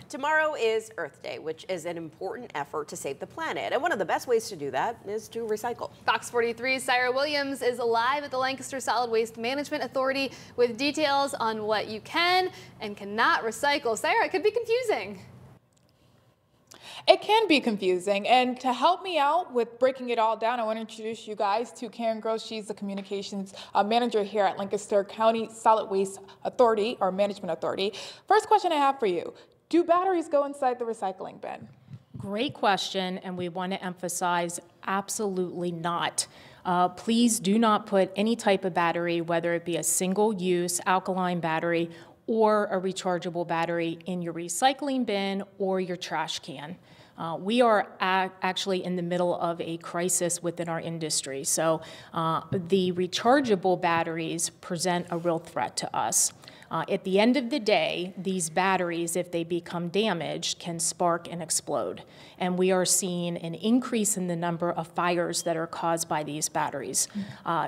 Tomorrow is Earth Day, which is an important effort to save the planet. And one of the best ways to do that is to recycle. Fox 43's Sarah Williams is live at the Lancaster Solid Waste Management Authority with details on what you can and cannot recycle. Sarah, it could be confusing. It can be confusing, and to help me out with breaking it all down, I want to introduce you guys to Karen Gross. She's the communications manager here at Lancaster County Solid Waste Authority, or Management Authority. First question I have for you, do batteries go inside the recycling bin? Great question, and we want to emphasize absolutely not. Please do not put any type of battery, whether it be a single-use alkaline battery or a rechargeable battery, in your recycling bin or your trash can. We are actually in the middle of a crisis within our industry, so the rechargeable batteries present a real threat to us. At the end of the day, these batteries, if they become damaged, can spark and explode. And we are seeing an increase in the number of fires that are caused by these batteries.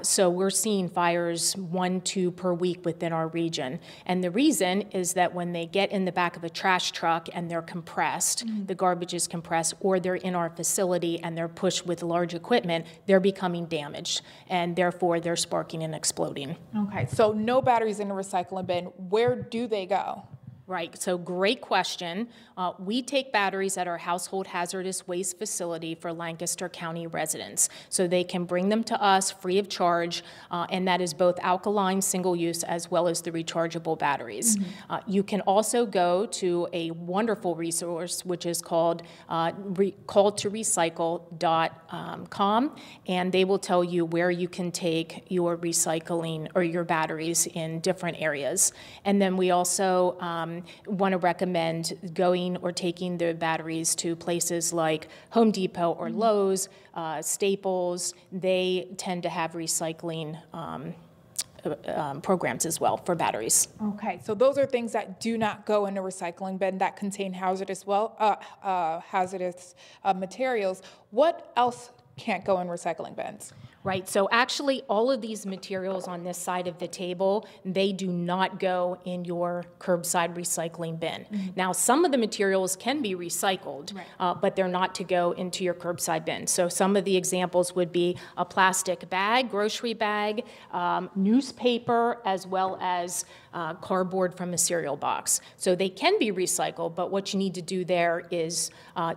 So we're seeing fires 1-2 per week within our region. And the reason is that when they get in the back of a trash truck and they're compressed, the garbage is compressed, or they're in our facility and they're pushed with large equipment, they're becoming damaged. And therefore, they're sparking and exploding. Okay, so no batteries in the recycling bin. Where do they go? Right, so great question. We take batteries at our household hazardous waste facility for Lancaster County residents. So they can bring them to us free of charge, and that is both alkaline single-use as well as the rechargeable batteries. You can also go to a wonderful resource which is called calltorecycle.com, and they will tell you where you can take your recycling or your batteries in different areas. And then we also want to recommend going or taking the batteries to places like Home Depot or Lowe's, Staples. They tend to have recycling programs as well for batteries. Okay, so those are things that do not go in the recycling bin that contain hazardous materials. What else can't go in recycling bins? Right, so actually all of these materials on this side of the table, they do not go in your curbside recycling bin. Now, some of the materials can be recycled, but they're not to go into your curbside bin. So some of the examples would be a plastic bag, grocery bag, newspaper, as well as cardboard from a cereal box. So they can be recycled, but what you need to do there is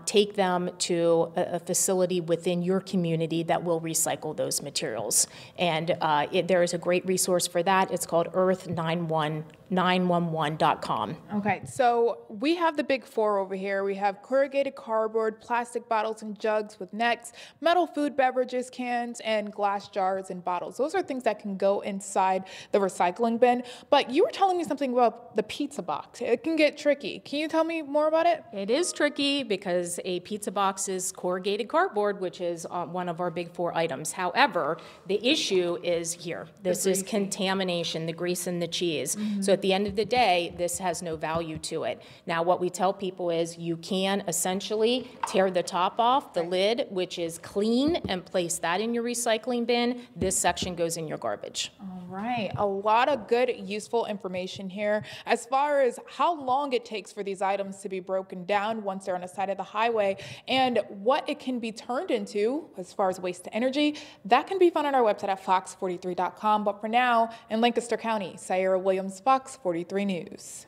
take them to a facility within your community that will recycle those materials. And there is a great resource for that. It's called earth911.com. Okay, so we have the big four over here. We have corrugated cardboard, plastic bottles and jugs with necks, metal food beverages cans, and glass jars and bottles. Those are things that can go inside the recycling bin. But you were telling me something about the pizza box. It can get tricky. Can you tell me more about it? It is tricky because a pizza box is corrugated cardboard, which is one of our big four items. However, the issue is here. This is contamination, the grease and the cheese. So at the end of the day, this has no value to it. Now, what we tell people is you can essentially tear the top off, the lid, which is clean, and place that in your recycling bin. This section goes in your garbage. All right, a lot of good, useful information here. As far as how long it takes for these items to be broken down once they're on the side of the highway, and what it can be turned into as far as waste to energy, that can be found on our website at fox43.com. But for now, in Lancaster County, Sarah Williams, Fox 43 News.